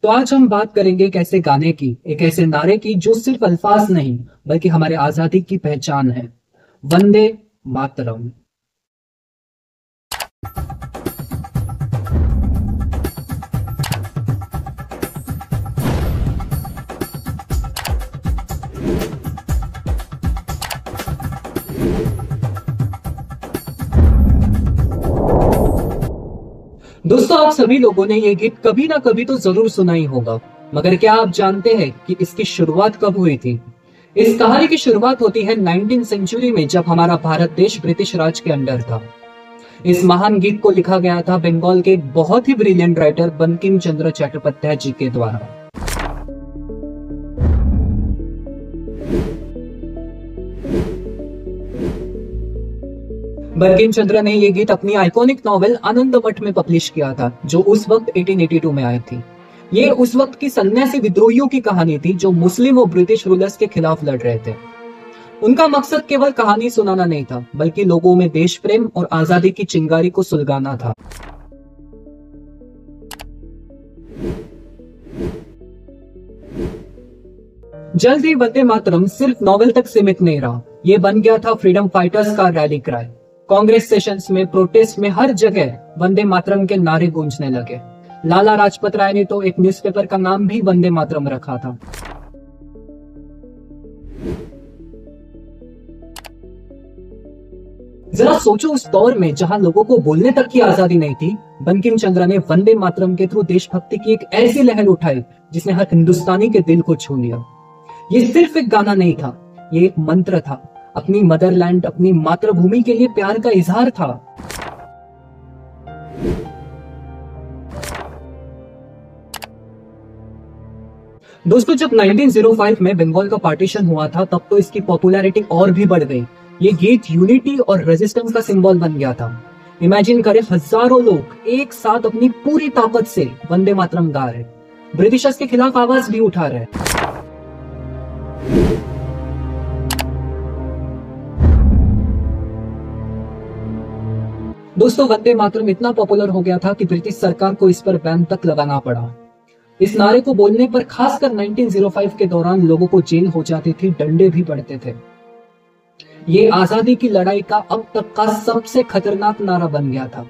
तो आज हम बात करेंगे एक ऐसे गाने की, एक ऐसे नारे की जो सिर्फ अल्फाज नहीं बल्कि हमारे आजादी की पहचान है। वंदे मातरम। दोस्तों, आप सभी लोगों ने ये गीत कभी ना कभी तो जरूर सुना ही होगा, मगर क्या आप जानते हैं कि इसकी शुरुआत कब हुई थी? इस कहानी की शुरुआत होती है 19वीं सेंचुरी में, जब हमारा भारत देश ब्रिटिश राज के अंडर था। इस महान गीत को लिखा गया था बंगाल के एक बहुत ही ब्रिलियंट राइटर बंकिम चंद्र चट्टोपाध्याय जी के द्वारा। बंकिम चंद्र ने यह गीत अपनी आइकॉनिक नॉवेल आनंदमठ में पब्लिश किया था, जो उस वक्त 1882 में आई थी। ये उस वक्त की सन्यासी विद्रोहियों की कहानी थी जो मुस्लिम और ब्रिटिश रूलर्स के खिलाफ लड़ रहे थे। उनका मकसद केवल कहानी सुनाना नहीं था, बल्कि लोगों में देश प्रेम और आजादी की चिंगारी को सुलगाना था। जल्द ही वंदे मातरम सिर्फ नॉवेल तक सीमित नहीं रहा, ये बन गया था फ्रीडम फाइटर्स का रैली क्राई। कांग्रेस सेशंस में, प्रोटेस्ट में, हर जगह वंदे मातरम के नारे गूंजने लगे। लाला लाजपत राय ने तो एक न्यूज़पेपर का नाम भी वंदे मातरम रखा था। जरा सोचो, उस दौर में जहां लोगों को बोलने तक की आजादी नहीं थी, बंकिम चंद्र ने वंदे मातरम के थ्रू देशभक्ति की एक ऐसी लहर उठाई जिसने हर हिंदुस्तानी के दिल को छू लिया। ये सिर्फ एक गाना नहीं था, ये एक मंत्र था। अपनी मदरलैंड, अपनी मातृभूमि के लिए प्यार का इजहार था। दोस्तों, जब 1905 में बंगाल का पार्टीशन हुआ था, तब तो इसकी पॉपुलैरिटी और भी बढ़ गई। ये गीत यूनिटी और रेजिस्टेंस का सिंबल बन गया था। इमेजिन करें, हजारों लोग एक साथ अपनी पूरी ताकत से वंदे मातरम गा रहे, ब्रिटिशर्स के खिलाफ आवाज भी उठा रहे। दोस्तों, वंदे मातरम इतना पॉपुलर हो गया था कि ब्रिटिश सरकार को इस पर बैन तक लगाना पड़ा। इस नारे को बोलने पर खासकर 1905 के दौरान लोगों को जेल हो जाती थी, डंडे भी पड़ते थे। ये आजादी की लड़ाई का अब तक का सबसे खतरनाक नारा बन गया था।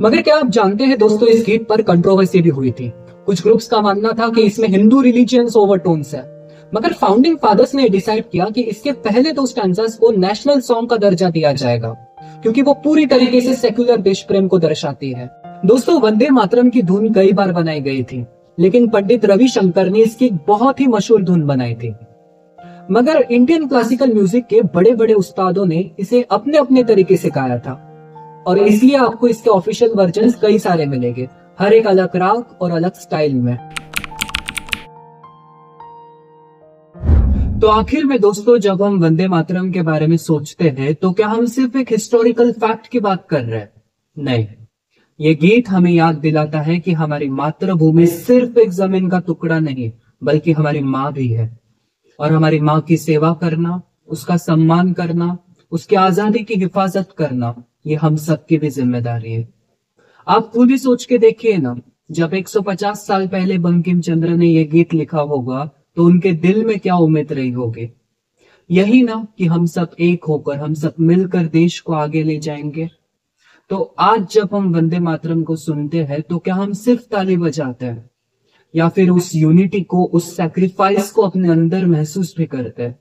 मगर क्या आप जानते हैं दोस्तों, इस गीत पर कंट्रोवर्सी भी हुई थी। कुछ ग्रुप्स का मानना था कि इसमें हिंदू रिलीजियंस ओवरटोन्स है, मगर फाउंडिंग फादर्स ने डिसाइड किया कि इसके पहले दो स्टैंजास को नेशनल सॉन्ग का दर्जा दिया जाएगा, क्योंकि वो पूरी तरीके से सेक्युलर देश प्रेम को दर्शाती है। दोस्तों, वंदे मातरम की धुन कई बार बनाई गई थी, लेकिन पंडित रविशंकर ने इसकी एक बहुत ही मशहूर धुन बनाई थी। मगर इंडियन क्लासिकल म्यूजिक के बड़े बड़े उस्तादों ने इसे अपने अपने तरीके से गाया था, और इसलिए आपको इसके ऑफिशियल वर्जन्स कई सारे मिलेंगे, हर एक अलग राग और अलग स्टाइल में। तो आखिर में दोस्तों, जब हम वंदे मातरम के बारे में सोचते हैं, तो क्या हम सिर्फ एक हिस्टोरिकल फैक्ट की बात कर रहे हैं? नहीं, ये गीत हमें याद दिलाता है कि हमारी मातृभूमि सिर्फ एक जमीन का टुकड़ा नहीं, बल्कि हमारी माँ भी है। और हमारी माँ की सेवा करना, उसका सम्मान करना, उसकी आजादी की हिफाजत करना, ये हम सबकी भी जिम्मेदारी है। आप खुद ही सोच के देखिए ना, जब 150 साल पहले बंकिम चंद्र ने यह गीत लिखा होगा, तो उनके दिल में क्या उम्मीद रही होगी? यही ना कि हम सब एक होकर, हम सब मिलकर देश को आगे ले जाएंगे। तो आज जब हम वंदे मातरम को सुनते हैं, तो क्या हम सिर्फ ताली बजाते हैं, या फिर उस यूनिटी को, उस सैक्रिफाइस को अपने अंदर महसूस भी करते हैं?